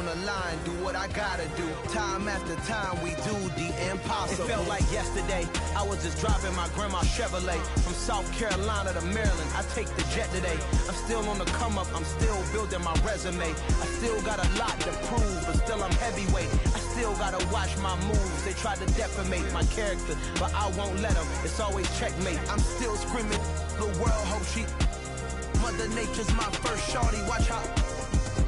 the line, do what I gotta do. Time after time, we do the impossible. It felt like yesterday, I was just driving my grandma's Chevrolet from South Carolina to Maryland. I take the jet today. I'm still on the come up, I'm still building my resume. I still got a lot to prove, but still I'm heavyweight. I still gotta watch my moves. They tried to defamate my character, but I won't let them. It's always checkmate. I'm still screaming, the world hope she... Mother Nature's my first shorty, watch how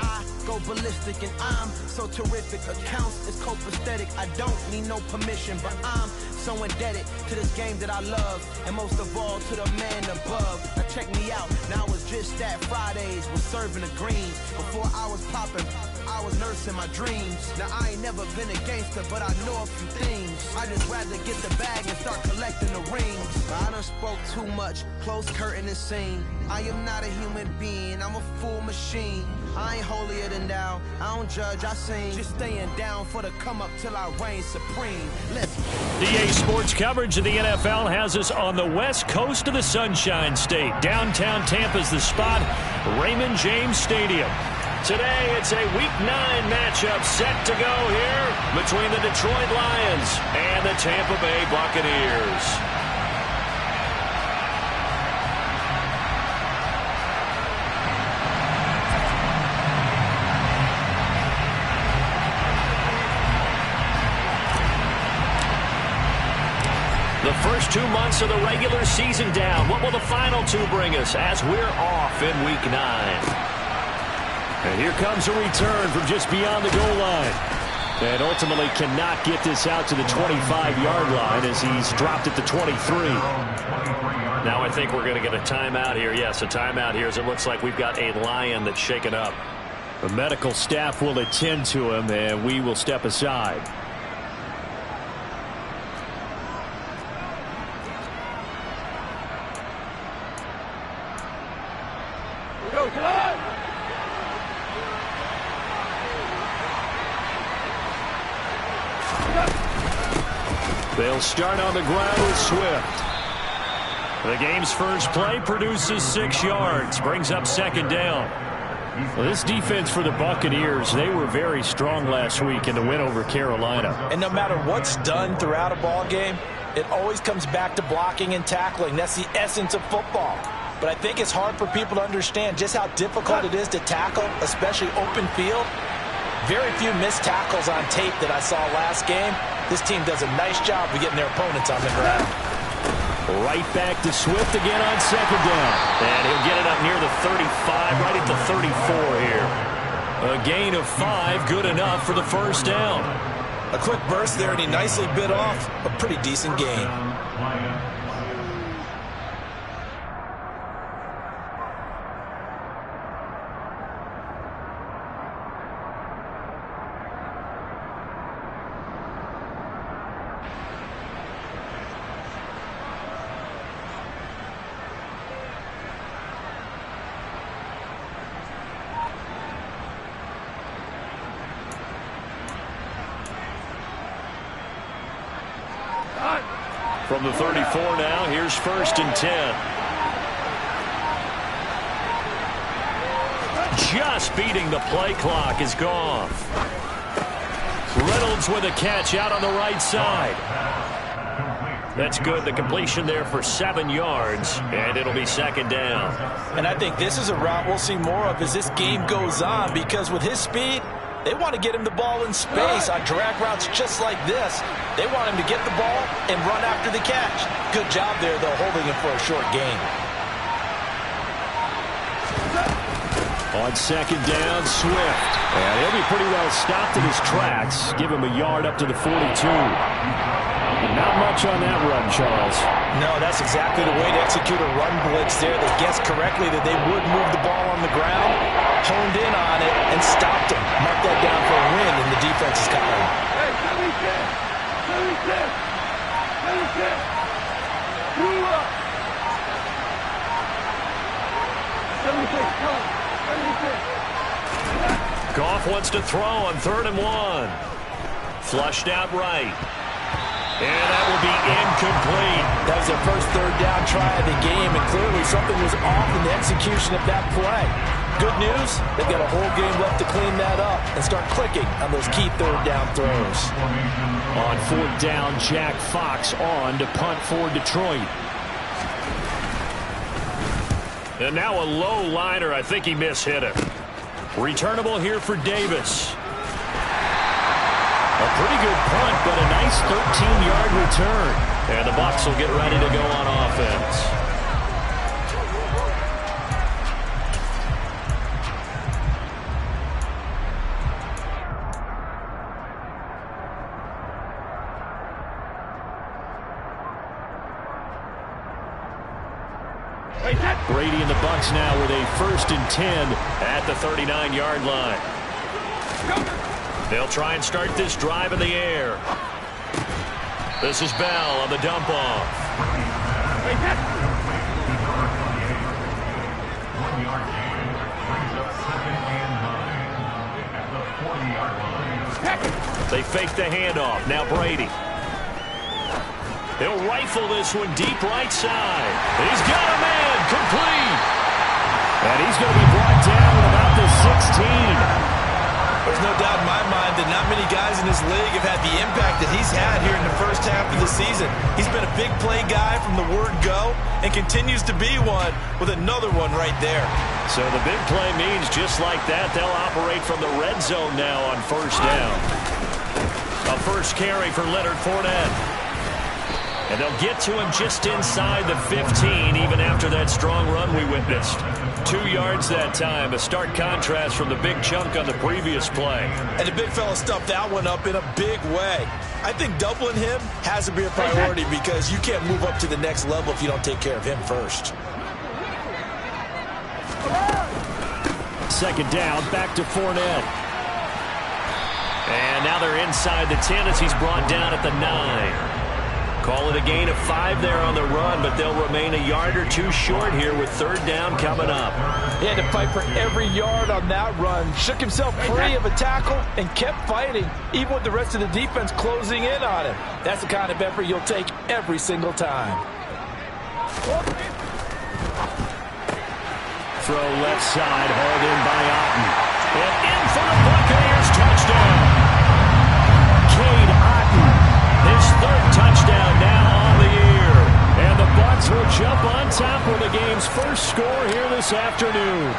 I go ballistic, and I'm so terrific. Accounts is copacetic, I don't need no permission, but I'm so indebted to this game that I love, and most of all to the man above. Now check me out, now it's just that Fridays was serving the greens. Before I was popping, I was nursing my dreams. Now I ain't never been a gangster, but I know a few things. I just rather get the bag and start collecting the rings. I done spoke too much, close curtain and scene. I am not a human being, I'm a full machine. I ain't holier than thou, I don't judge, I sing. Just staying down for the come up till I reign supreme. Let's DA Sports coverage of the NFL has us on the west coast of the Sunshine State. Downtown Tampa's the spot, Raymond James Stadium. Today, it's a Week 9 matchup set to go here between the Detroit Lions and the Tampa Bay Buccaneers. The first 2 months of the regular season down. What will the final 2 bring us as we're off in Week 9? And here comes a return from just beyond the goal line. And ultimately cannot get this out to the 25-yard line as he's dropped at the 23. Now I think we're going to get a timeout here. Yes, a timeout here as it looks like we've got a Lion that's shaken up. The medical staff will attend to him, and we will step aside. They'll start on the ground with Swift. The game's first play produces 6 yards, brings up second down. Well, this defense for the Buccaneers, they were very strong last week in the win over Carolina. And no matter what's done throughout a ball game, it always comes back to blocking and tackling. That's the essence of football. But I think it's hard for people to understand just how difficult it is to tackle, especially open field. Very few missed tackles on tape that I saw last game. This team does a nice job of getting their opponents on the ground. Right back to Swift again on second down. And he'll get it up near the 35, right at the 34 here. A gain of 5, good enough for the first down. A quick burst there, and he nicely bit off a pretty decent gain. From the 34 now, here's 1st and 10. Just beating the play clock is gone. Reynolds with a catch out on the right side. That's good. The completion there for 7 yards, and it'll be second down. And I think this is a route we'll see more of as this game goes on, because with his speed, they want to get him the ball in space on drag routes just like this. They want him to get the ball and run after the catch. Good job there, though, holding him for a short gain. On second down, Swift. And he'll be pretty well stopped in his tracks. Give him a yard up to the 42. Not much on that run, Charles. No, that's exactly the way to execute a run blitz there. They guessed correctly that they would move the ball on the ground, honed in on it, and stopped him. Mark that down for a win in the defense's column. Hey, 76. Move up. 76, come on. 76. Goff wants to throw on 3rd and 1. Flushed out right. And that will be incomplete. That was their first 3rd down try of the game, and clearly something was off in the execution of that play. good news, they've got a whole game left to clean that up and start clicking on those key third down throws. On fourth down, Jack Fox on to punt for Detroit. And now a low liner. I think he mishit it. Returnable here for Davis. A pretty good punt, but a nice 13-yard return. And the Bucs will get ready to go on offense. Brady and the Bucs now with a 1st and 10 at the 39-yard line. They'll try and start this drive in the air. This is Bell on the dump off. They fake the handoff. Now Brady. He'll rifle this one deep right side. He's got a man complete. And he's going to be brought down at about the 16. There's no doubt in my mind that not many guys in this league have had the impact that he's had here in the first half of the season. He's been a big play guy from the word go and continues to be one with another one right there. So the big play means just like that, they'll operate from the red zone now on 1st down. A first carry for Leonard Fournette. And they'll get to him just inside the 15, even after that strong run we witnessed. 2 yards that time, a stark contrast from the big chunk on the previous play. And the big fella stuffed that one up in a big way. I think doubling him has to be a priority because you can't move up to the next level if you don't take care of him first. 2nd down, back to Fournette. And now they're inside the 10 as he's brought down at the 9. Call it a gain of 5 there on the run, but they'll remain a yard or 2 short here with 3rd down coming up. He had to fight for every yard on that run. Shook himself free of a tackle and kept fighting, even with the rest of the defense closing in on him. That's the kind of effort you'll take every single time. Throw left side, hauled in by Otten. And in for the Buccaneers touchdown. Cade Otten. His 3rd touchdown now on the year. And the Bucs will jump on top with the game's first score here this afternoon.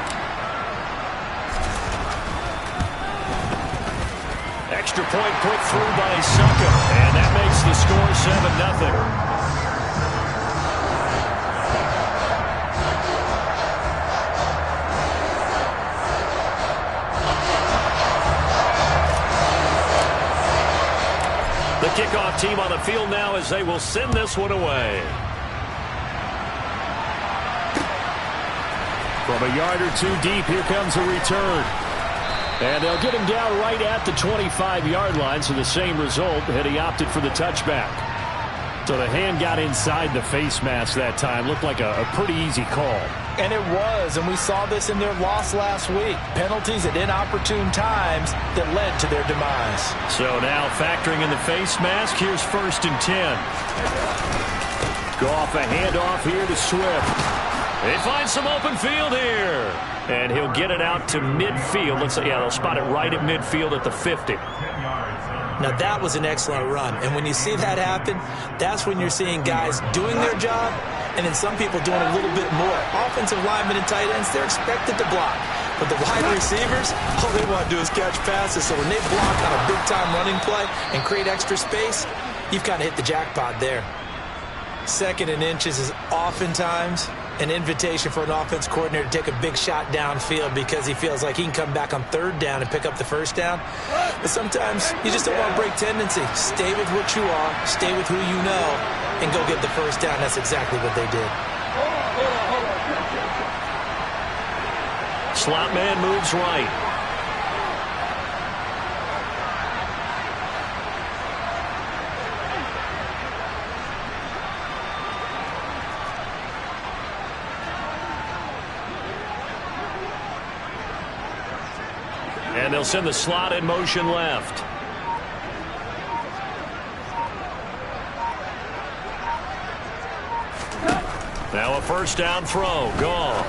Extra point put through by Suckum. And that makes the score 7-0. The kickoff team on the field now as they will send this one away. From a yard or 2 deep, here comes a return. And they'll get him down right at the 25-yard line, so the same result had he opted for the touchback. So the hand got inside the face mask that time. Looked like a pretty easy call. And it was, and we saw this in their loss last week. Penalties at inopportune times that led to their demise. So now factoring in the face mask, here's 1st and 10. Goff a handoff here to Swift. They find some open field here. And he'll get it out to midfield. Looks like, yeah, they'll spot it right at midfield at the 50. Now, that was an excellent run. And when you see that happen, that's when you're seeing guys doing their job and then some people doing a little bit more. Offensive linemen and tight ends, they're expected to block. But the wide receivers, all they want to do is catch passes. So when they block on a big-time running play and create extra space, you've kind of hit the jackpot there. 2nd and inches is oftentimes an invitation for an offense coordinator to take a big shot downfield because he feels like he can come back on 3rd down and pick up the 1st down. But sometimes you just don't want to break tendency. Stay with what you are, stay with who you know, and go get the 1st down. That's exactly what they did. Slot man moves right. And they'll send the slot in motion left. Now a 1st down throw. Goff.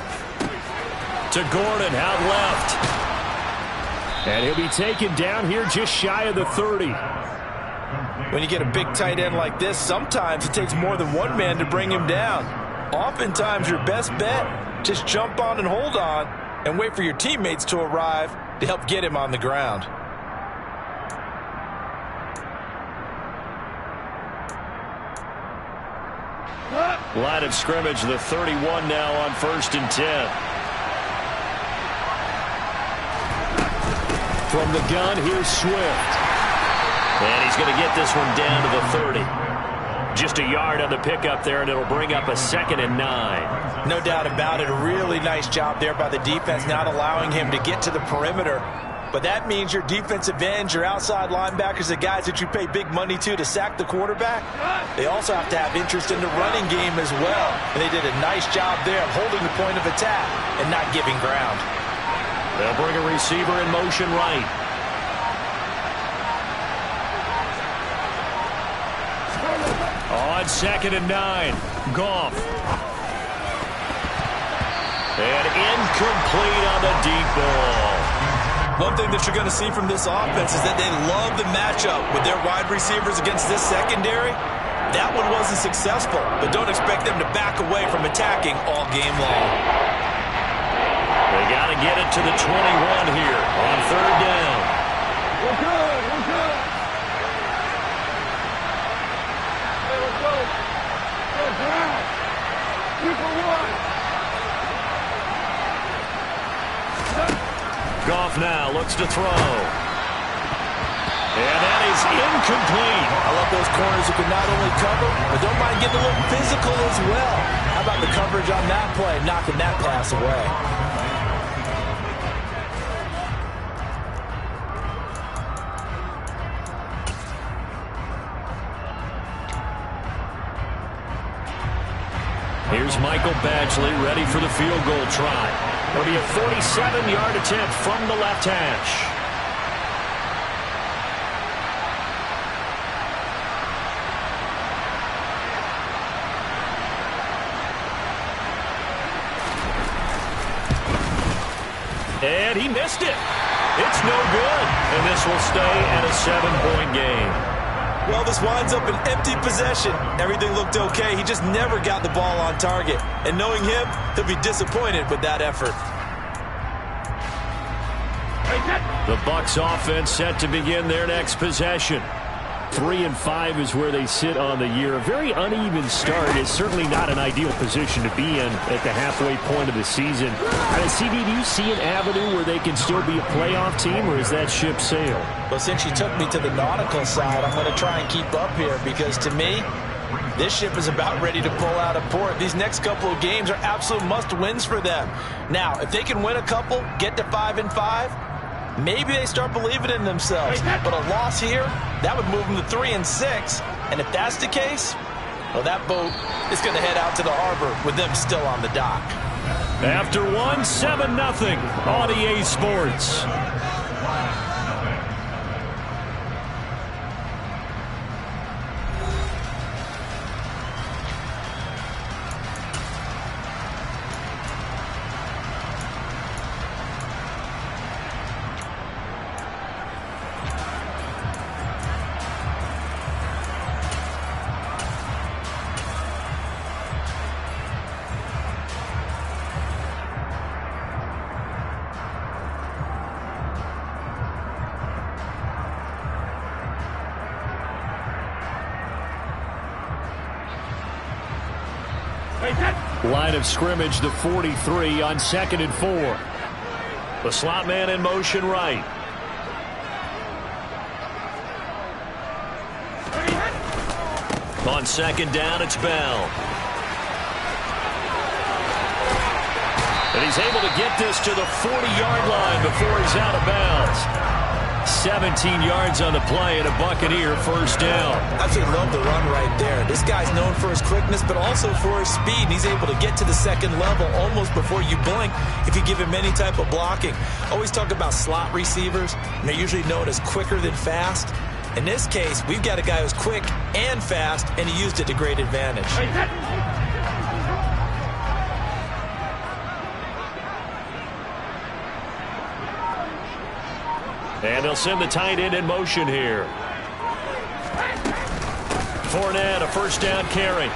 to Gordon out left. And he'll be taken down here just shy of the 30. When you get a big tight end like this, sometimes it takes more than one man to bring him down. Oftentimes, your best bet, just jump on and hold on and wait for your teammates to arrive to help get him on the ground. Line of scrimmage, the 31 now on 1st and 10. From the gun, here's Swift. And he's going to get this one down to the 30. Just a yard on the pickup there, and it'll bring up a 2nd and 9. No doubt about it. A really nice job there by the defense, not allowing him to get to the perimeter. But that means your defensive ends, your outside linebackers, the guys that you pay big money to sack the quarterback, they also have to have interest in the running game as well. And they did a nice job there of holding the point of attack and not giving ground. They'll bring a receiver in motion right. On 2nd and 9, Goff. And incomplete on the deep ball. One thing that you're going to see from this offense is that they love the matchup with their wide receivers against this secondary. That one wasn't successful, but don't expect them to back away from attacking all game long. They got to get it to the 21 here on 3rd down. We're good. We're good. Hey, let's go. Let's drive. 2 for 1. Goff now looks to throw. And that is incomplete. I love those corners who can not only cover, but don't mind getting a little physical as well. How about the coverage on that play, knocking that pass away? Here's Michael Badgley ready for the field goal try. It'll be a 47-yard attempt from the left hash. And he missed it. It's no good. And this will stay at a 7-point game. Well, this winds up an empty possession. Everything looked okay. He just never got the ball on target. And knowing him, he'll be disappointed with that effort. The Bucs offense set to begin their next possession. 3-5 is where they sit on the year. A very uneven start is certainly not an ideal position to be in at the halfway point of the season. CD, do you see an avenue where they can still be a playoff team, or is that ship sailed? Well, since you took me to the nautical side, I'm going to try and keep up here because to me, this ship is about ready to pull out of port. These next couple of games are absolute must-wins for them. Now, if they can win a couple, get to 5-5, maybe they start believing in themselves. But a loss here, that would move them to 3-6. And if that's the case, well, that boat is going to head out to the harbor with them still on the dock. After 7-0 on EA Sports. Line of scrimmage, the 43 on 2nd and 4. The slot man in motion right. On 2nd down, it's Bell. And he's able to get this to the 40-yard line before he's out of bounds. 17 yards on the play and a Buccaneer first down. I absolutely love the run right there. This guy's known for his quickness, but also for his speed. He's able to get to the second level almost before you blink if you give him any type of blocking. Always talk about slot receivers, and they're usually known as quicker than fast. In this case, we've got a guy who's quick and fast, and he used it to great advantage. And they'll send the tight end in motion here. Fournette, a first down carry.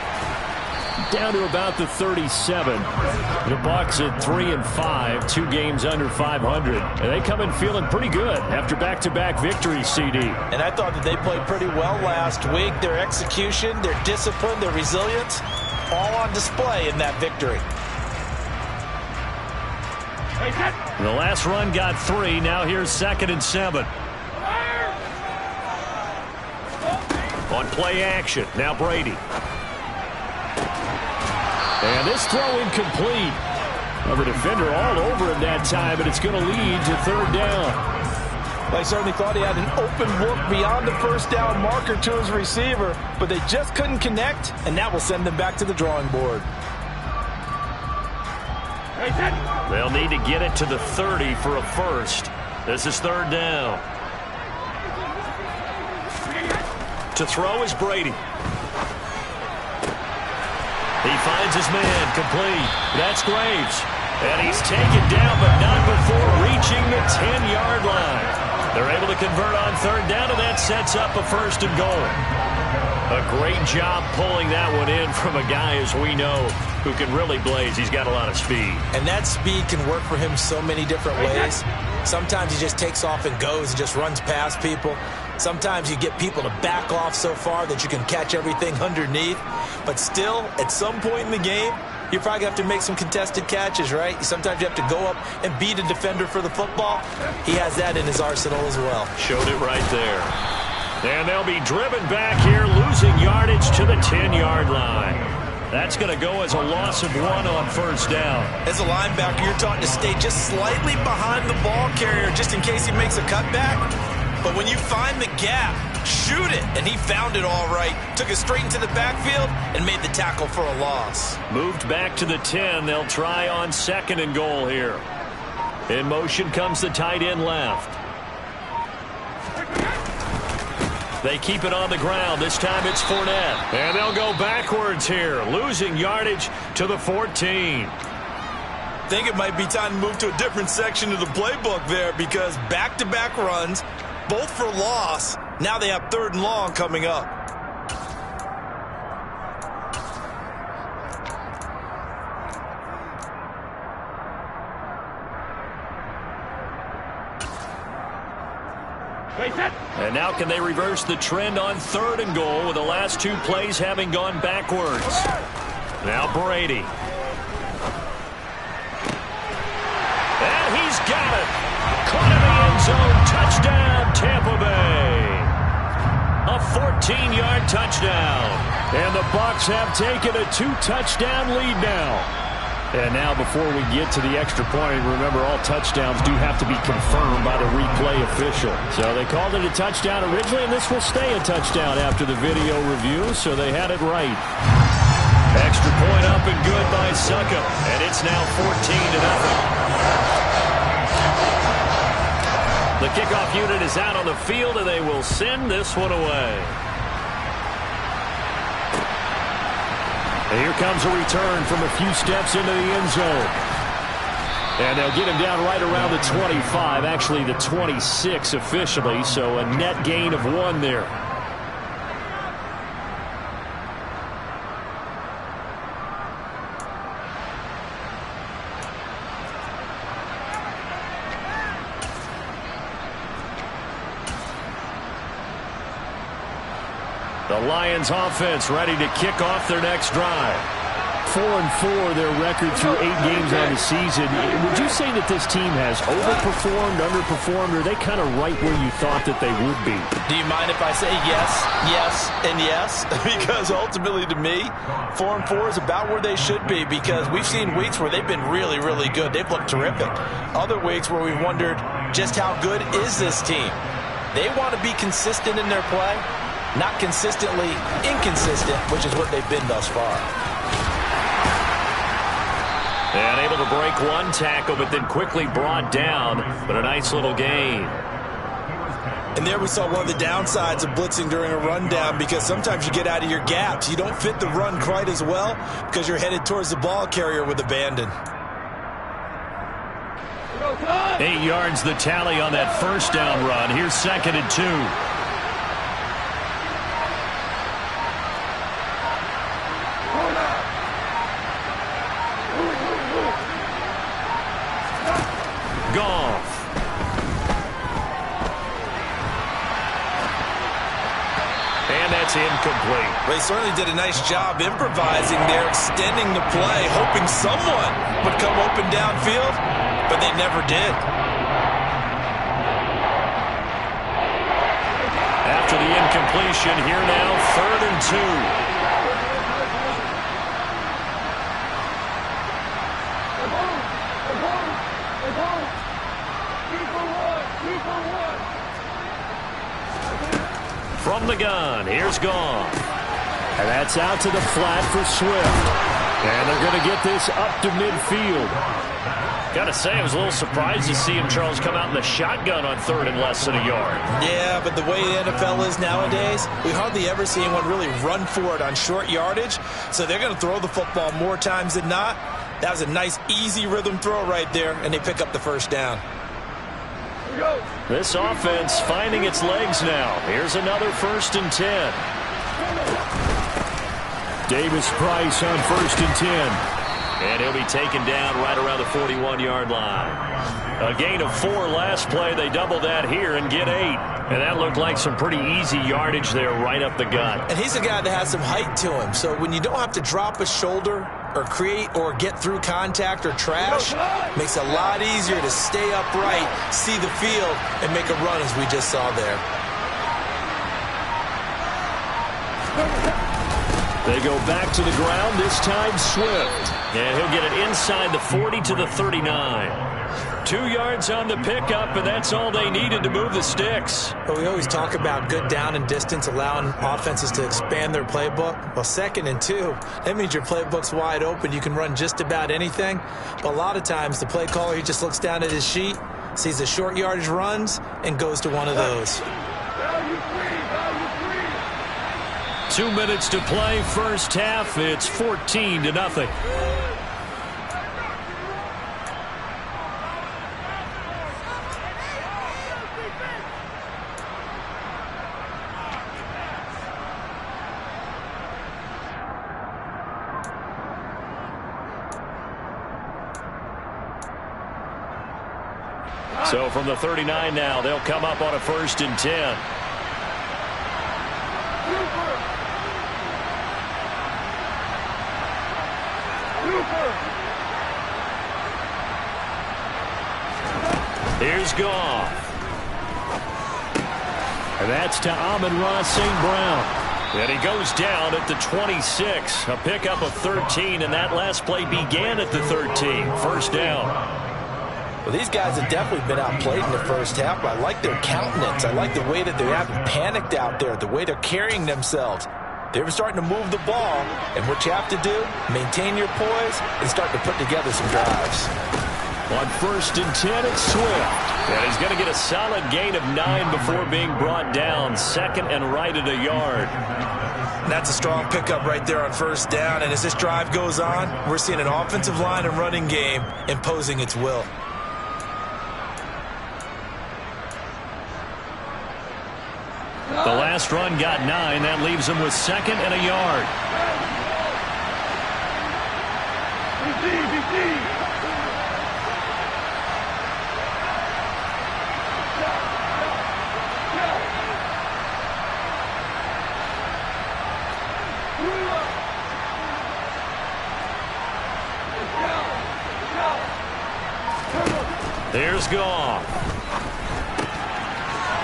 Down to about the 37. The Bucs at 3-5, 2 games under 500. And they come in feeling pretty good after back-to-back victories, CD. And I thought that they played pretty well last week. Their execution, their discipline, their resilience, all on display in that victory. The last run got 3. Now here's 2nd and 7. On play action. Now Brady. And this throw incomplete. Of a defender all over him that time, and it's going to lead to 3rd down. I certainly thought he had an open look beyond the first down marker to his receiver, but they just couldn't connect, and that will send them back to the drawing board. They'll need to get it to the 30 for a first. This is 3rd down. To throw is Brady. He finds his man, complete. That's Graves. And he's taken down, but not before reaching the 10-yard line. They're able to convert on 3rd down, and that sets up a 1st and goal. A great job pulling that one in from a guy, as we know, who can really blaze. He's got a lot of speed. And that speed can work for him so many different ways. Sometimes he just takes off and goes and just runs past people. Sometimes you get people to back off so far that you can catch everything underneath. But still, at some point in the game, you probably have to make some contested catches, right? Sometimes you have to go up and beat a defender for the football. He has that in his arsenal as well. Showed it right there. And they'll be driven back here, losing yardage to the 10-yard line. That's going to go as a loss of 1 on 1st down. As a linebacker, you're taught to stay just slightly behind the ball carrier just in case he makes a cutback. But when you find the gap, shoot it. And he found it all right. Took it straight into the backfield and made the tackle for a loss. Moved back to the 10. They'll try on 2nd and goal here. In motion comes the tight end left. They keep it on the ground. This time it's Fournette. And they'll go backwards here, losing yardage to the 14. I think it might be time to move to a different section of the playbook there, because back-to-back runs, both for loss. Now they have 3rd and long coming up. And now can they reverse the trend on 3rd and goal with the last 2 plays having gone backwards? Now Brady. And he's got it. Caught in the end zone. Touchdown, Tampa Bay. A 14-yard touchdown. And the Bucs have taken a 2-touchdown lead now. And now before we get to the extra point, remember all touchdowns do have to be confirmed by the replay official. So they called it a touchdown originally, and this will stay a touchdown after the video review, so they had it right. Extra point up and good by Suckup, and it's now 14-0. The kickoff unit is out on the field, and they will send this one away. And here comes a return from a few steps into the end zone. And they'll get him down right around the 25, actually the 26 officially, so a net gain of 1 there. The Lions offense ready to kick off their next drive. 4-4 their record through 8 games on the season. Would you say that this team has overperformed, underperformed, or are they kind of right where you thought that they would be? Do you mind if I say yes, yes, and yes? Because ultimately to me, 4-4 is about where they should be, because we've seen weeks where they've been really, really good. They've looked terrific. Other weeks where we've wondered just how good is this team. They want to be consistent in their play. Not consistently inconsistent, which is what they've been thus far. And able to break 1 tackle, but then quickly brought down. But a nice little gain. And there we saw one of the downsides of blitzing during a rundown, because sometimes you get out of your gaps. You don't fit the run quite as well because you're headed towards the ball carrier with abandon. Go, 8 yards the tally on that first down run. Here's 2nd and 2. Goff. And that's incomplete. They certainly did a nice job improvising there, extending the play, hoping someone would come open downfield, but they never did. After the incompletion, here now, 3rd and 2. From the gun, here's Goff. And that's out to the flat for Swift. And they're going to get this up to midfield. Got to say, I was a little surprised to see him, Charles, come out in the shotgun on 3rd and less than a yard. Yeah, but the way the NFL is nowadays, we hardly ever see anyone really run for it on short yardage. So they're going to throw the football more times than not. That was a nice, easy rhythm throw right there, and they pick up the first down. This offense finding its legs now. Here's another 1st and 10. Davis Price on 1st and 10. And he'll be taken down right around the 41-yard line. A gain of 4 last play. They double that here and get 8. And that looked like some pretty easy yardage there right up the gut. And he's a guy that has some height to him. So when you don't have to drop a shoulder or create or get through contact or trash, makes it a lot easier to stay upright, see the field, and make a run as we just saw there. They go back to the ground, this time Swift. And he'll get it inside the 40 to the 39. 2 yards on the pickup, and that's all they needed to move the sticks. But we always talk about good down and distance, allowing offenses to expand their playbook. Well, 2nd and 2, that means your playbook's wide open. You can run just about anything. But a lot of times, the play caller, he just looks down at his sheet, sees the short yardage runs, and goes to one of those. 2 minutes to play, first half. It's 14-0. So from the 39 now, they'll come up on a 1st and 10. Here's Goff. And that's to Amon-Ra St. Brown. And he goes down at the 26. A pickup of 13, and that last play began at the 13. First down. Well, these guys have definitely been outplayed in the first half, but I like their countenance. I like the way that they haven't panicked out there, the way they're carrying themselves. They're starting to move the ball, and what you have to do, maintain your poise and start to put together some drives. On 1st and 10, it's Swift. And he's going to get a solid gain of 9 before being brought down. 2nd and right at a yard. And that's a strong pickup right there on 1st down. And as this drive goes on, we're seeing an offensive line and running game imposing its will. The last run got 9. That leaves him with 2nd and a yard. There's Goff.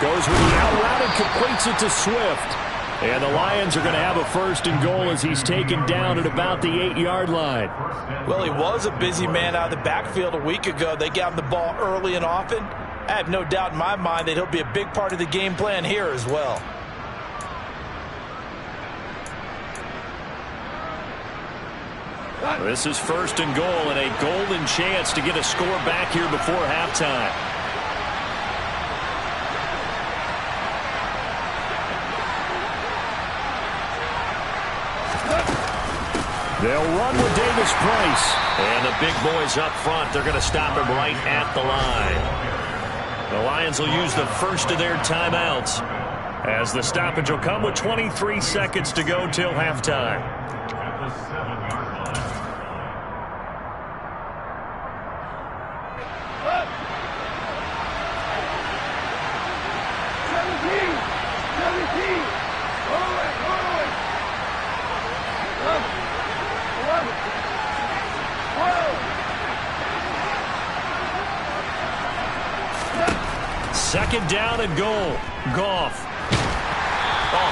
Goes with the out route and completes it to Swift. And the Lions are going to have a 1st and goal as he's taken down at about the 8-yard line. Well, he was a busy man out of the backfield a week ago. They got him the ball early and often. I have no doubt in my mind that he'll be a big part of the game plan here as well. This is 1st and goal and a golden chance to get a score back here before halftime. They'll run with Davis Price. And the big boys up front, they're going to stop him right at the line. The Lions will use the first of their timeouts, as the stoppage will come with 23 seconds to go till halftime. Second down and goal. Goff.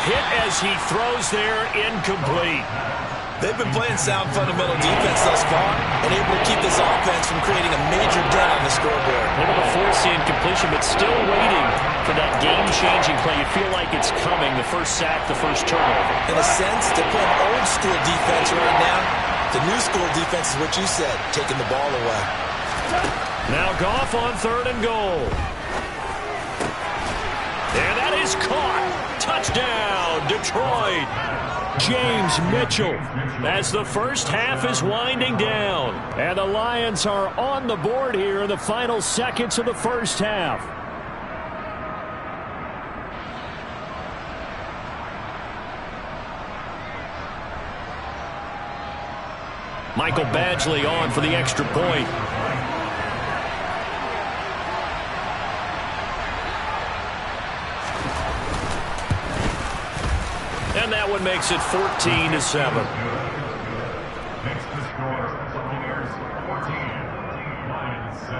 Hit as he throws there, incomplete. They've been playing sound fundamental defense thus far and able to keep this offense from creating a major dent on the scoreboard. Able to force the incompletion, but still waiting for that game-changing play. You feel like it's coming, the first sack, the first turnover. In a sense, they're playing old-school defense right now. The new-school defense is what you said, taking the ball away. Now Goff on third and goal. And that is caught. Touchdown, Detroit. James Mitchell, as the first half is winding down. And the Lions are on the board here in the final seconds of the first half. Michael Badgley on for the extra point. And that one makes it 14-7. Next to score, Buccaneers 14, Lions 7.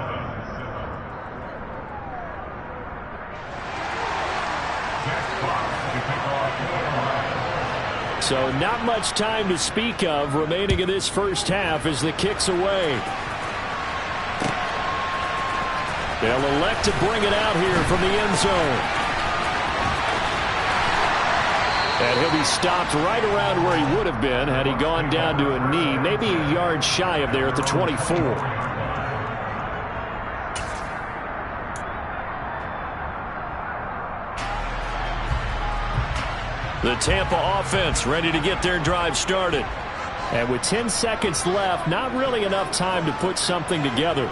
So not much time to speak of remaining in this first half as the kick's away. They'll elect to bring it out here from the end zone. And he'll be stopped right around where he would have been had he gone down to a knee, maybe a yard shy of there at the 24. The Tampa offense ready to get their drive started. And with 10 seconds left, not really enough time to put something together.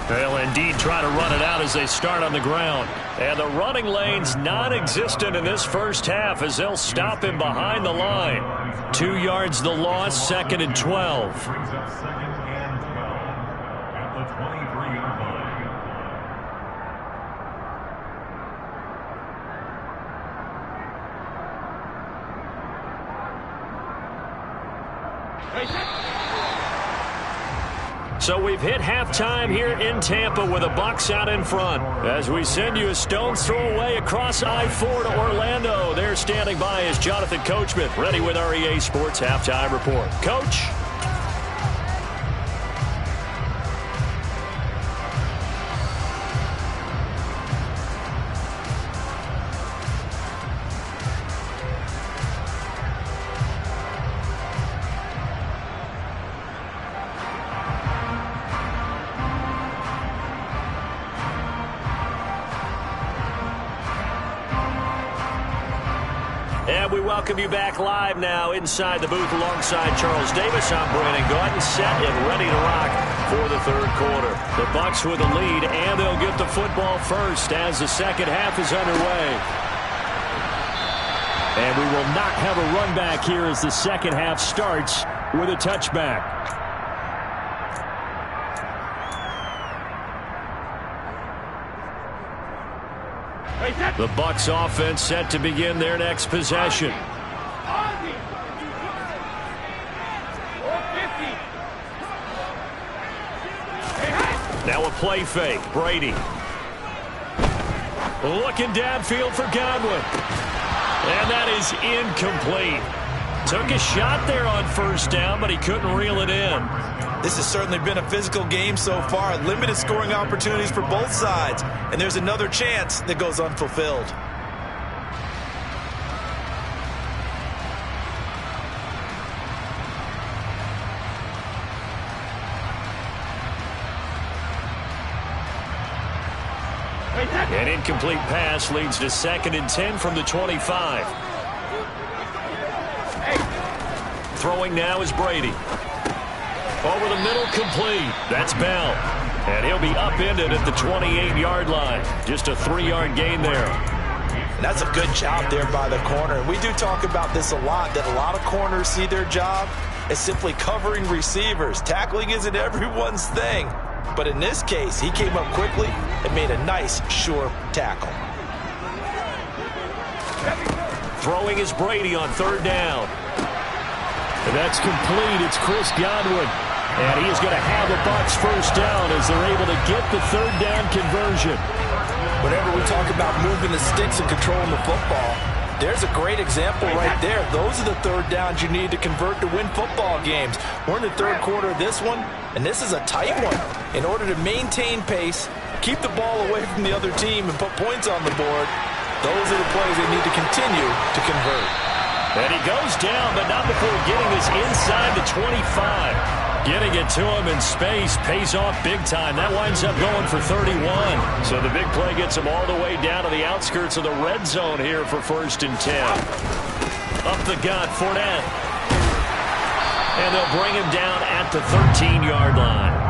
They'll indeed try to run it out as they start on the ground. And the running lane's non-existent in this first half as they'll stop him behind the line. 2 yards the loss, second and 12. Brings up second and 12 at the 23-yard line. So we've hit halftime here in Tampa with the Bucs out in front. As we send you a stone's throw away across I-4 to Orlando. There standing by is Jonathan Coachman, ready with our EA Sports Halftime Report. Coach. We welcome you back live now inside the booth alongside Charles Davis. I'm Brandon Gordon, set and ready to rock for the third quarter. The Bucs with the lead, and they'll get the football first as the second half is underway. And we will not have a run back here as the second half starts with a touchback. The Bucs offense set to begin their next possession. Now a play fake. Brady. Looking downfield for Godwin. And that is incomplete. Took a shot there on first down, but he couldn't reel it in. This has certainly been a physical game so far. Limited scoring opportunities for both sides. And there's another chance that goes unfulfilled. An incomplete pass leads to 2nd and 10 from the 25. Throwing now is Brady. Over the middle, complete. That's Bell. And he'll be upended at the 28-yard line. Just a 3-yard gain there. That's a good job there by the corner. We do talk about this a lot, that a lot of corners see their job as simply covering receivers. Tackling isn't everyone's thing. But in this case, he came up quickly and made a nice, sure tackle. Throwing is Brady on 3rd down. And that's complete. It's Chris Godwin. And he is going to have the Bucs first down as they're able to get the 3rd down conversion. Whenever we talk about moving the sticks and controlling the football, there's a great example right there. Those are the 3rd downs you need to convert to win football games. We're in the 3rd quarter of this one, and this is a tight one. In order to maintain pace, keep the ball away from the other team, and put points on the board, those are the plays they need to continue to convert. And he goes down, but not before getting this inside the 25. Getting it to him in space pays off big time. That winds up going for 31. So the big play gets him all the way down to the outskirts of the red zone here for 1st and 10. Up the gut, Fournette. And they'll bring him down at the 13-yard line.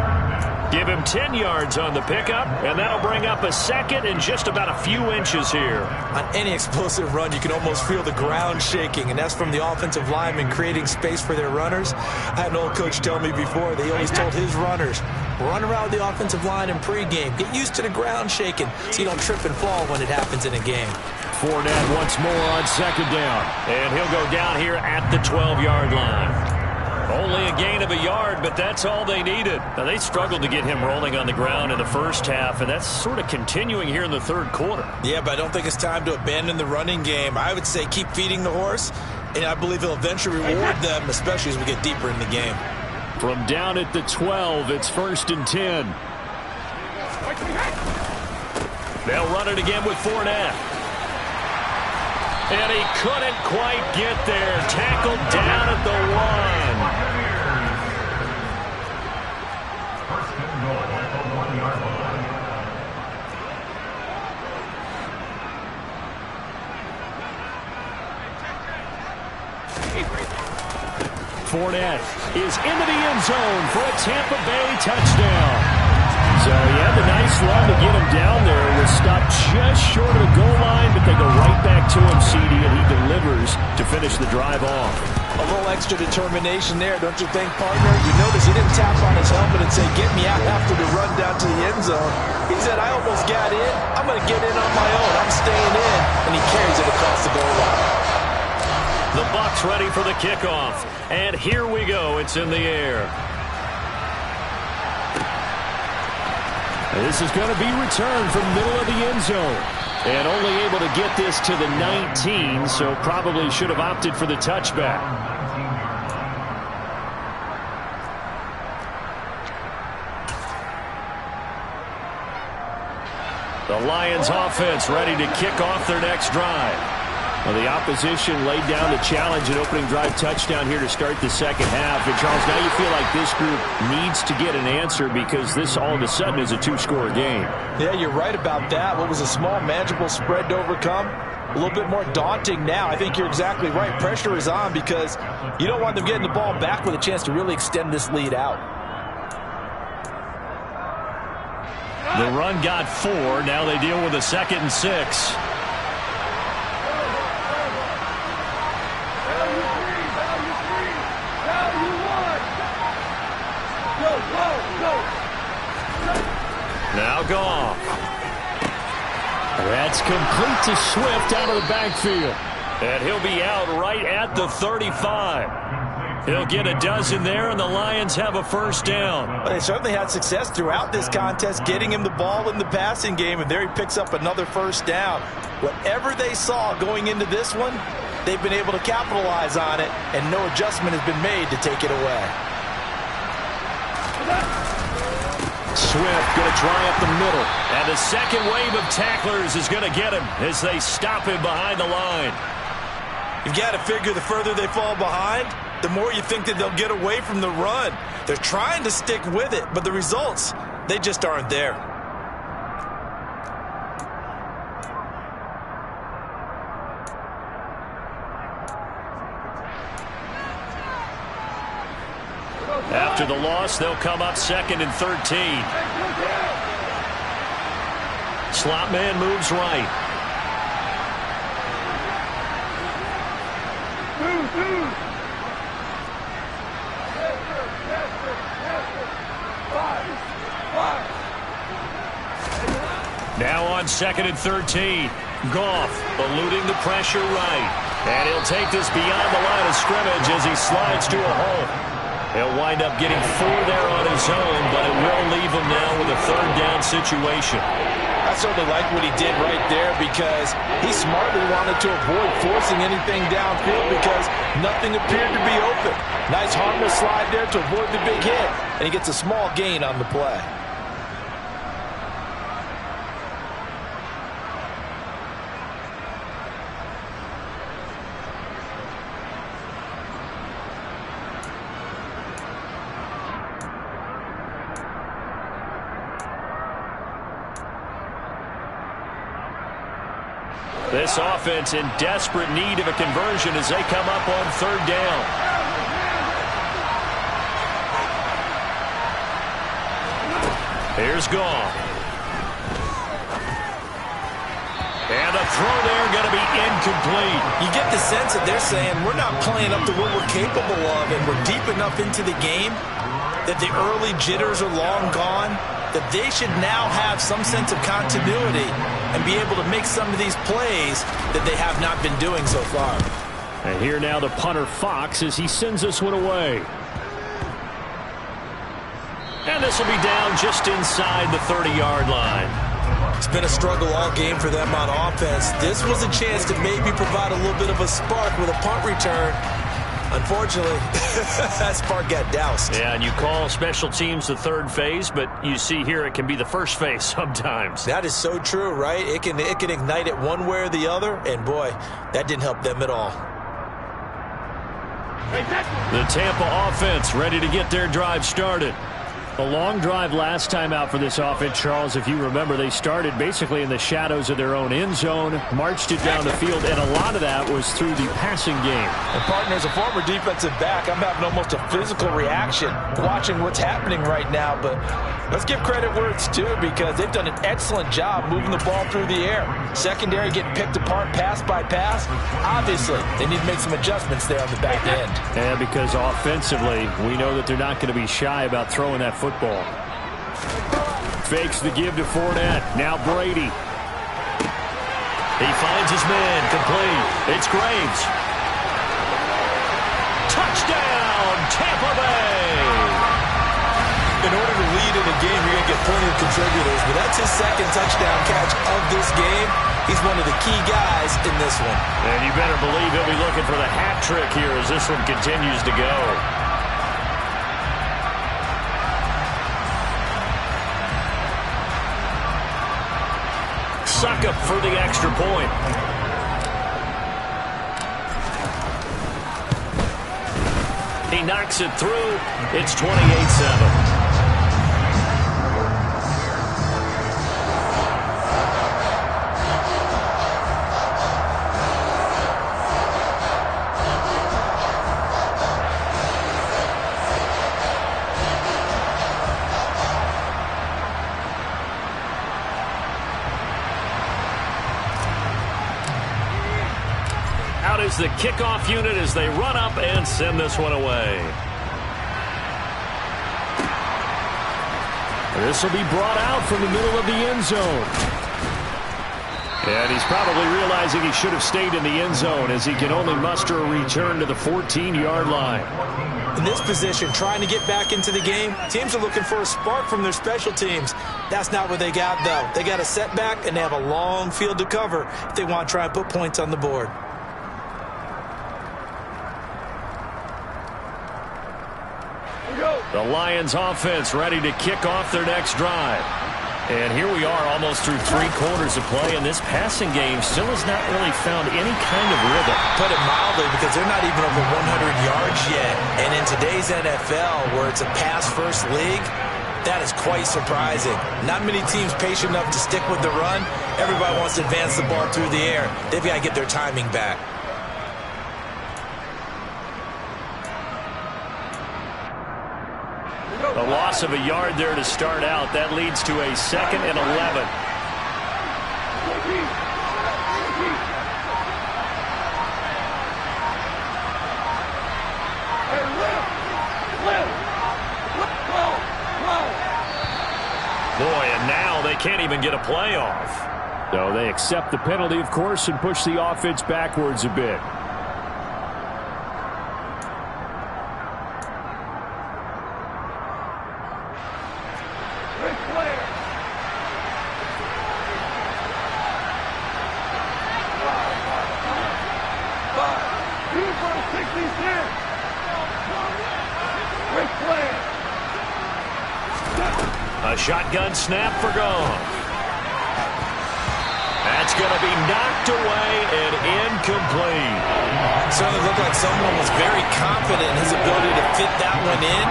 Give him 10 yards on the pickup, and that'll bring up a 2nd and just about a few inches here. On any explosive run, you can almost feel the ground shaking, and that's from the offensive linemen creating space for their runners. I had an old coach tell me before, they always told his runners, run around the offensive line in pregame. Get used to the ground shaking so you don't trip and fall when it happens in a game. Fournette once more on 2nd down, and he'll go down here at the 12-yard line. Only a gain of a yard, but that's all they needed. Now, they struggled to get him rolling on the ground in the first half, and that's sort of continuing here in the 3rd quarter. Yeah, but I don't think it's time to abandon the running game. I would say keep feeding the horse, and I believe he'll eventually reward them, especially as we get deeper in the game. From down at the 12, it's 1st and 10. They'll run it again with Fournette. And he couldn't quite get there. Tackled down at the 1. First and goal at the 1-yard line. Fournette is into the end zone for a Tampa Bay touchdown. So he had the nice run to get him down there. Was stopped just short of the goal line, but they go right back to him, CD, and he delivers to finish the drive off. A little extra determination there, don't you think, partner? You notice he didn't tap on his helmet and say, get me out after the run down to the end zone. He said, I almost got in. I'm going to get in on my own. I'm staying in. And he carries it across the goal line. The Bucs ready for the kickoff. And here we go. It's in the air. This is going to be returned from middle of the end zone. And only able to get this to the 19, so probably should have opted for the touchback. The Lions offense ready to kick off their next drive. Well, the opposition laid down the challenge and opening drive touchdown here to start the 2nd half. And, Charles, now you feel like this group needs to get an answer because this all of a sudden is a 2-score game. Yeah, you're right about that. What was a small, manageable spread to overcome, a little bit more daunting now. I think you're exactly right. Pressure is on because you don't want them getting the ball back with a chance to really extend this lead out. The run got 4. Now they deal with a 2nd and 6. Now Goff. That's complete to Swift out of the backfield. And he'll be out right at the 35. He'll get a dozen there, and the Lions have a first down. Well, they certainly had success throughout this contest, getting him the ball in the passing game, and there he picks up another first down. Whatever they saw going into this one, they've been able to capitalize on it, and no adjustment has been made to take it away. Swift going to try up the middle. And the second wave of tacklers is going to get him as they stop him behind the line. You've got to figure the further they fall behind, the more you think that they'll get away from the run. They're trying to stick with it, but the results, they just aren't there. After the loss, they'll come up 2nd and 13. Slot man moves right. Now on 2nd and 13. Goff eluding the pressure right. And he'll take this beyond the line of scrimmage as he slides to a hole. He'll wind up getting 4 there on his own, but it will leave him now with a 3rd down situation. I certainly like what he did right there because he smartly wanted to avoid forcing anything downfield because nothing appeared to be open. Nice harmless slide there to avoid the big hit, and he gets a small gain on the play. This offense in desperate need of a conversion as they come up on 3rd down. Here's Goff. And a throw there going to be incomplete. You get the sense that they're saying we're not playing up to what we're capable of, and we're deep enough into the game that the early jitters are long gone, that they should now have some sense of continuity and be able to make some of these plays that they have not been doing so far. And here now the punter Fox as he sends this one away. And this will be down just inside the 30-yard line. It's been a struggle all game for them on offense. This was a chance to maybe provide a little bit of a spark with a punt return. Unfortunately, that spark got doused. Yeah, and you call special teams the 3rd phase, but you see here it can be the 1st phase sometimes. That is so true, right? It can ignite it one way or the other, and boy, that didn't help them at all. The Tampa offense ready to get their drive started. A long drive last time out for this offense, Charles. If you remember, they started basically in the shadows of their own end zone, marched it down the field, and a lot of that was through the passing game. And partner, as a former defensive back, I'm having almost a physical reaction watching what's happening right now. But let's give credit where it's due because they've done an excellent job moving the ball through the air. Secondary getting picked apart pass by pass. Obviously, they need to make some adjustments there on the back end. And because offensively, we know that they're not going to be shy about throwing that football. Fakes the give to Fournette. Now Brady. He finds his man. Complete. It's Graves. Touchdown, Tampa Bay. In order to lead in a game, you're going to get plenty of contributors, but that's his 2nd touchdown catch of this game. He's one of the key guys in this one. And you better believe he'll be looking for the hat trick here as this one continues to go. Suck up for the extra point. He knocks it through. It's 28-7. Is the kickoff unit as they run up and send this one away. This will be brought out from the middle of the end zone. And he's probably realizing he should have stayed in the end zone as he can only muster a return to the 14-yard line. In this position, trying to get back into the game, teams are looking for a spark from their special teams. That's not what they got, though. They got a setback, and they have a long field to cover if they want to try and put points on the board. The Lions offense ready to kick off their next drive. And here we are almost through 3 quarters of play, and this passing game still has not really found any kind of rhythm. Put it mildly, because they're not even over 100 yards yet. And in today's NFL, where it's a pass-first league, that is quite surprising. Not many teams patient enough to stick with the run. Everybody wants to advance the ball through the air. They've got to get their timing back. loss of a yard there to start out. That leads to a 2nd and 11. Boy, and now they can't even get a play off. So they accept the penalty, of course, and push the offense backwards a bit. A shotgun snap for Goff. That's going to be knocked away and incomplete. Certainly looked like someone was very confident in his ability to fit that one in.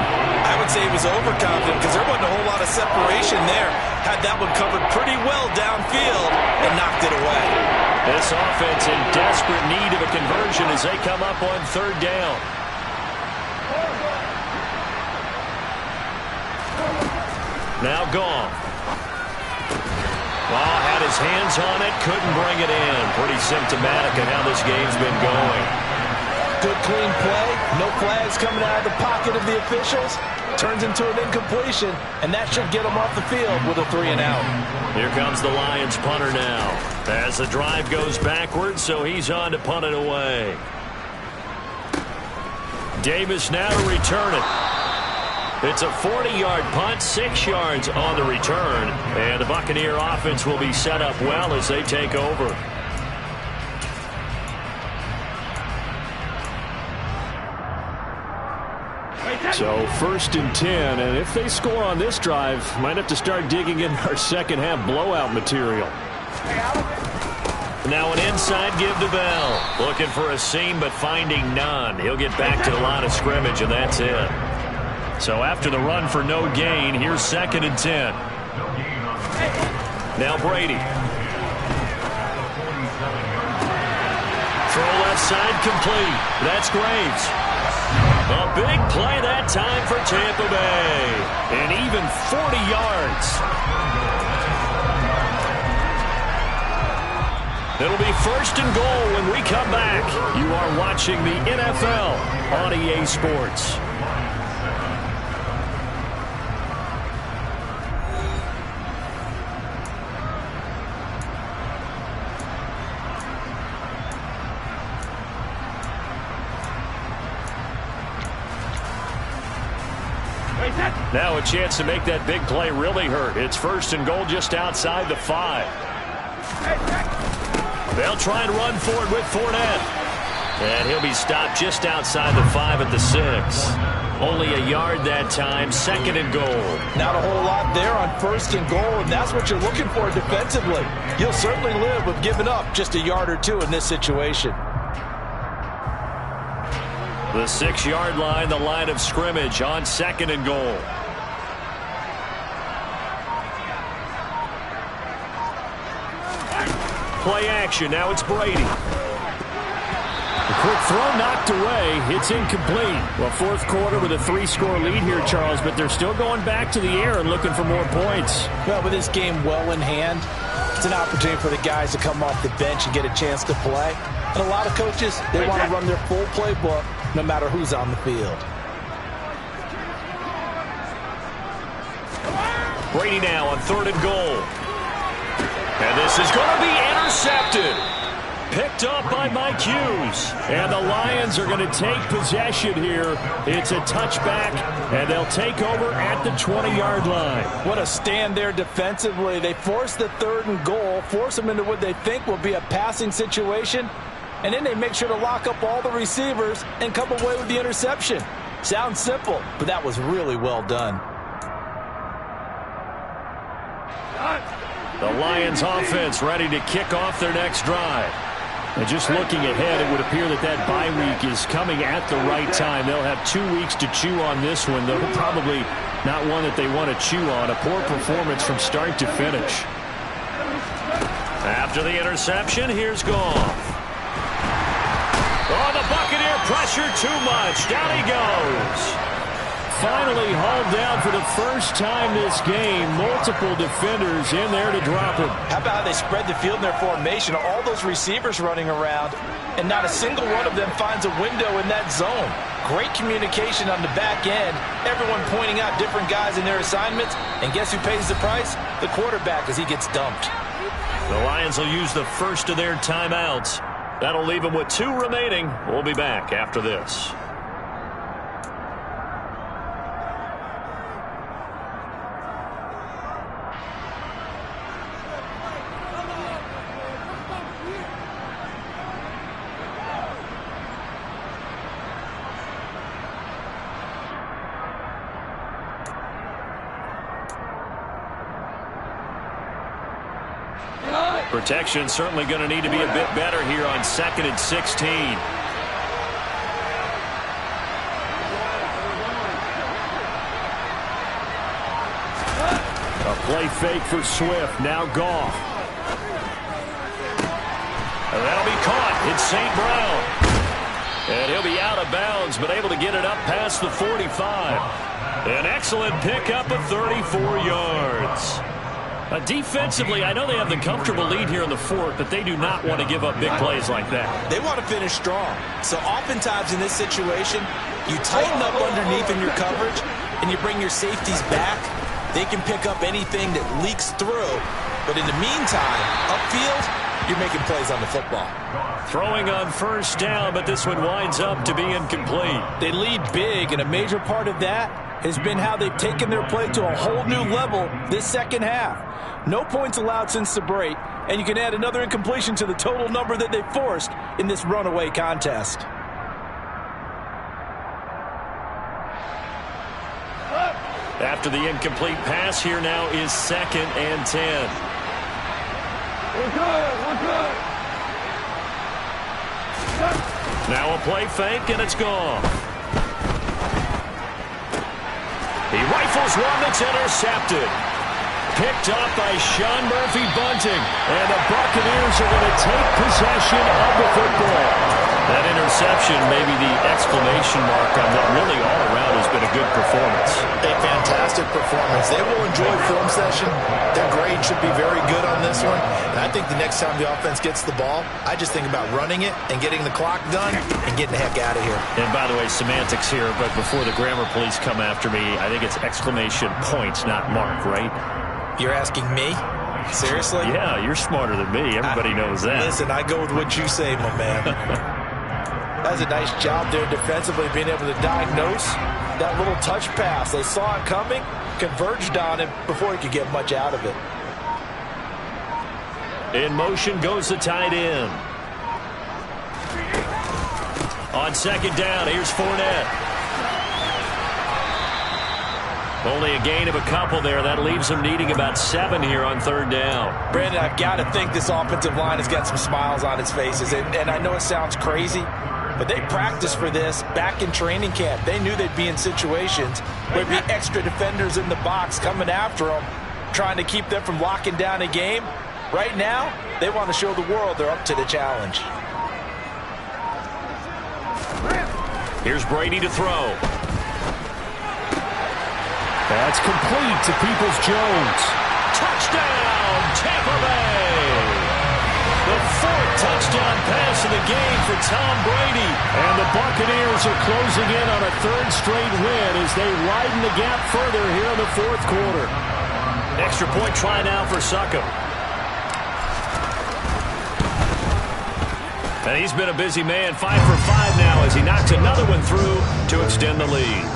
I would say he was overconfident because there wasn't a whole lot of separation there. Had that one covered pretty well downfield and knocked it away. This offense in desperate need of a conversion as they come up on 3rd down. Now Goff. Well, had his hands on it, couldn't bring it in. Pretty symptomatic of how this game's been going. Good clean play. No flags coming out of the pocket of the officials. Turns into an incompletion, and that should get him off the field with a 3 and out. Here comes the Lions punter now. As the drive goes backwards, so he's on to punt it away. Davis now to return it. It's a 40-yard punt, 6 yards on the return. And the Buccaneer offense will be set up well as they take over. So 1st and 10, and if they score on this drive, might have to start digging in our second-half blowout material. Now an inside give to Bell. Looking for a seam, but finding none. He'll get back to the line of scrimmage, and that's it. So after the run for no gain, here's 2nd and 10. Now Brady. Throw left side complete. That's Graves. A big play that time for Tampa Bay. And even 40 yards. It'll be 1st and goal when we come back. You are watching the NFL on EA Sports. Now a chance to make that big play really hurt. It's 1st and goal just outside the 5. They'll try and run for it with Fournette. And he'll be stopped just outside the 5 at the 6. Only a yard that time, 2nd and goal. Not a whole lot there on 1st and goal, and that's what you're looking for defensively. You'll certainly live with giving up just a yard or 2 in this situation. The 6-yard line, the line of scrimmage on 2nd and goal. Play action. Now it's Brady. A quick throw knocked away. It's incomplete. Well, 4th quarter with a 3-score lead here, Charles, but they're still going back to the air and looking for more points. Well, with this game well in hand, it's an opportunity for the guys to come off the bench and get a chance to play. And a lot of coaches, they want to run their full playbook no matter who's on the field. Brady now on 3rd and goal. And this is going to be intercepted. Picked up by Mike Hughes. And the Lions are going to take possession here. It's a touchback, and they'll take over at the 20-yard line. What a stand there defensively. They force the 3rd and goal, force them into what they think will be a passing situation, and then they make sure to lock up all the receivers and come away with the interception. Sounds simple, but that was really well done. The Lions offense ready to kick off their next drive. And just looking ahead, it would appear that that bye week is coming at the right time. They'll have 2 weeks to chew on this one, though probably not one that they want to chew on. A poor performance from start to finish. After the interception, here's Goff. Oh, the Buccaneer pressure too much. Down he goes. finally hauled down for the first time this game. Multiple defenders in there to drop him. How about how they spread the field in their formation? All those receivers running around, and not a single one of them finds a window in that zone. Great communication on the back end. Everyone pointing out different guys in their assignments. And guess who pays the price? The quarterback, as he gets dumped. The Lions will use the first of their timeouts. That'll leave them with 2 remaining. We'll be back after this. Protection certainly going to need to be a bit better here on 2nd and 16. A play fake for Swift. Now Goff. And that'll be caught. It's St. Brown. And he'll be out of bounds, but able to get it up past the 45. An excellent pickup of 34 yards. Defensively, I know they have the comfortable lead here in the 4th, but they do not want to give up big plays like that. They want to finish strong. So oftentimes in this situation, you tighten up underneath in your coverage, and you bring your safeties back. They can pick up anything that leaks through. But in the meantime, upfield, you're making plays on the football. Throwing on 1st down, but this one winds up to be incomplete. They lead big, and a major part of that has been how they've taken their play to a whole new level this second half. No points allowed since the break, and you can add another incompletion to the total number that they forced in this runaway contest. After the incomplete pass, here now is 2nd and 10. We're good. We're good. Now a play fake, and it's gone. He rifles one that's intercepted. Picked up by Sean Murphy Bunting. And the Buccaneers are going to take possession of the football. That interception may be the exclamation mark on what really all around has been a good performance. A fantastic performance. They will enjoy film session. Their grade should be very good on this one. And I think the next time the offense gets the ball, I just think about running it and getting the clock done and getting the heck out of here. And by the way, semantics here, but before the grammar police come after me, I think it's exclamation points, not mark, right? You're asking me? Seriously? Yeah, you're smarter than me. Everybody knows that. Listen, I go with what you say, my man. That's a nice job there defensively, being able to diagnose that little touch pass. They saw it coming, converged on him before he could get much out of it. In motion goes the tight end. On 2nd down, here's Fournette. Only a gain of a couple there. That leaves them needing about 7 here on 3rd down. Brandon, I've got to think this offensive line has got some smiles on its faces. And I know it sounds crazy, but they practiced for this back in training camp. They knew they'd be in situations where there'd be extra defenders in the box coming after them, trying to keep them from locking down a game. Right now, they want to show the world they're up to the challenge. Here's Brady to throw. That's complete to Peoples-Jones. Touchdown, Tampa Bay! The 4th touchdown pass of the game for Tom Brady. And the Buccaneers are closing in on a 3rd straight win as they widen the gap further here in the 4th quarter. Extra point try now for Succop. And he's been a busy man, 5 for 5 now as he knocks another one through to extend the lead.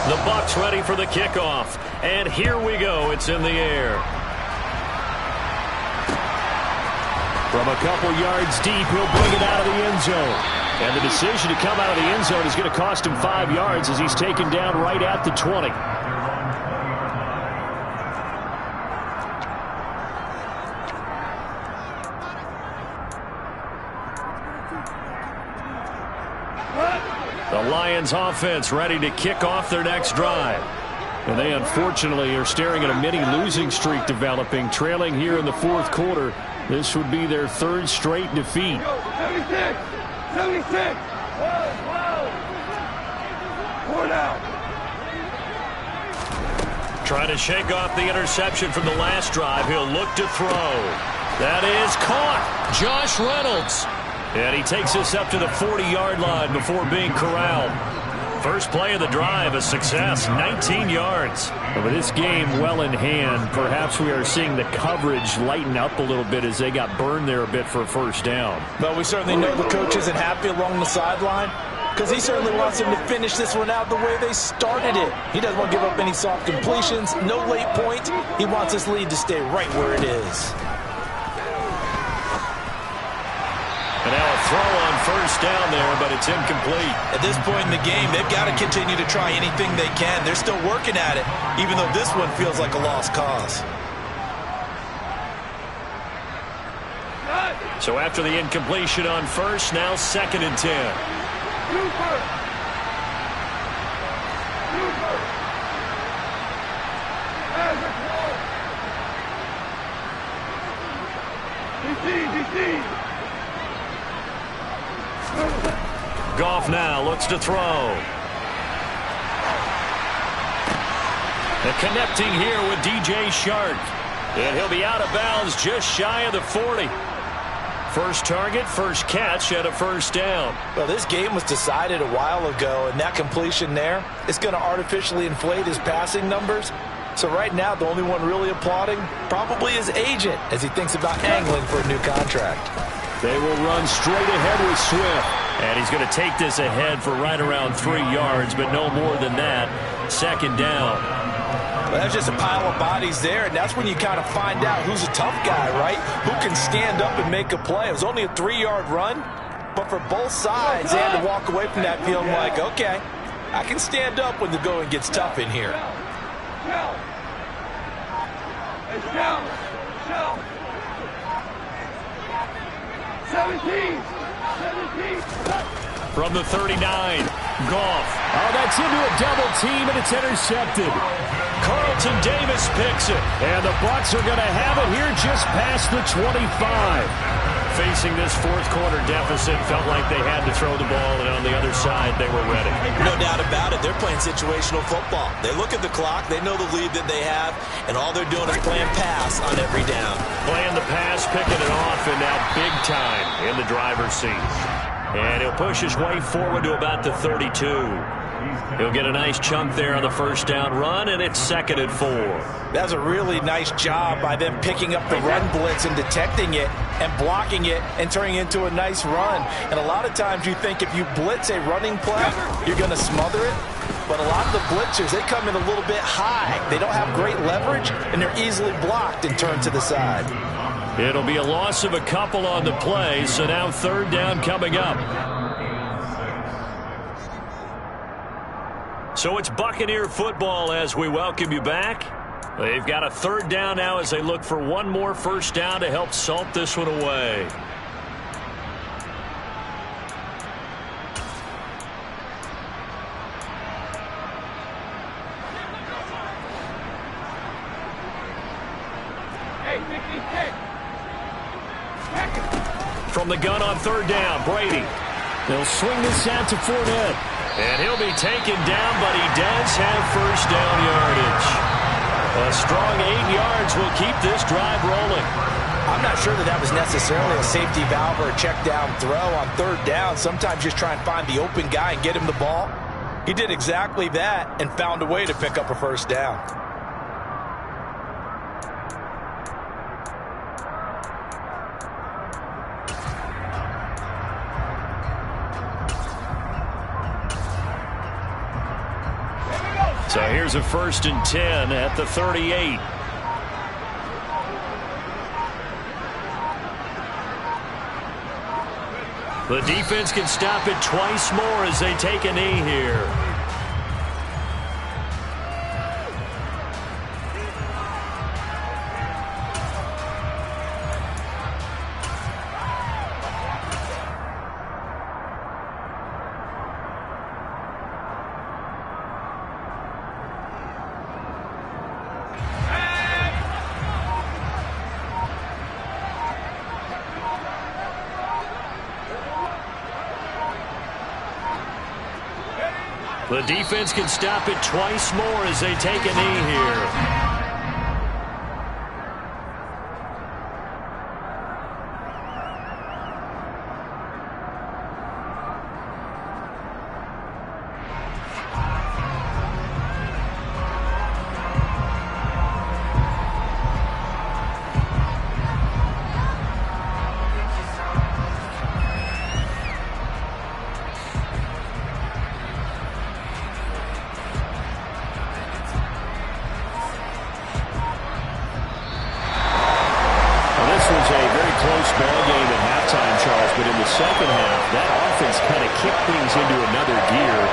The Bucs ready for the kickoff. And here we go. It's in the air. From a couple yards deep, he'll bring it out of the end zone. And the decision to come out of the end zone is going to cost him 5 yards as he's taken down right at the 20. The Lions offense ready to kick off their next drive. And they unfortunately are staring at a mini losing streak developing, trailing here in the fourth quarter. This would be their third straight defeat. 76! 76! 4 down. Trying to shake off the interception from the last drive. He'll look to throw. That is caught. Josh Reynolds. And he takes us up to the 40-yard line before being corralled. First play of the drive, a success, 19 yards. And with this game well in hand, perhaps we are seeing the coverage lighten up a little bit as they got burned there a bit for a first down. But we certainly know the coach isn't happy along the sideline because he certainly wants them to finish this one out the way they started it. He doesn't want to give up any soft completions, no late points. He wants this lead to stay right where it is. And now a throw on first down there, but it's incomplete. At this point in the game, they've got to continue to try anything they can. They're still working at it, even though this one feels like a lost cause. So after the incompletion on first, now 2nd and 10. Goff now looks to throw. And connecting here with DJ Shark. And he'll be out of bounds just shy of the 40. First target, first catch at a first down. Well, this game was decided a while ago, and that completion there is going to artificially inflate his passing numbers. So right now, the only one really applauding probably his agent as he thinks about angling for a new contract. They will run straight ahead with Swift. And he's going to take this ahead for right around 3 yards, but no more than that. 2nd down. Well, that's just a pile of bodies there, and that's when you kind of find out who's a tough guy, right? Who can stand up and make a play. It was only a 3-yard run, but for both sides, they had to walk away from that feeling like, okay, I can stand up when the going gets tough in here. Hey, shout! 17! From the 39, Goff. Oh, that's into a double team, and it's intercepted. Carlton Davis picks it. And the Bucs are going to have it here just past the 25. Facing this fourth quarter deficit, felt like they had to throw the ball, and on the other side, they were ready. No doubt about it. They're playing situational football. They look at the clock. They know the lead that they have, and all they're doing is playing pass on every down. Playing the pass, picking it off, and now big time in the driver's seat. And he'll push his way forward to about the 32. He'll get a nice chunk there on the first down run, and it's 2nd and 4. That's a really nice job by them picking up the run blitz and detecting it and blocking it and turning it into a nice run. And a lot of times you think if you blitz a running play, you're going to smother it. But a lot of the blitzers, they come in a little bit high. They don't have great leverage, and they're easily blocked and turned to the side. It'll be a loss of a couple on the play, so now 3rd down coming up. So it's Buccaneer football as we welcome you back. They've got a 3rd down now as they look for one more first down to help salt this one away. From the gun on 3rd down, Brady. They'll swing this out to Fournette. And he'll be taken down, but he does have first down yardage. A strong 8 yards will keep this drive rolling. I'm not sure that was necessarily a safety valve or a check down throw on 3rd down. Sometimes just try and find the open guy and get him the ball. He did exactly that and found a way to pick up a first down. So here's a 1st and 10 at the 38. The defense can stop it twice more as they take a knee here. The defense can stop it twice more as they take a knee here. Close ball game at halftime, Charles, but in the second half, that offense kind of kicked things into another gear.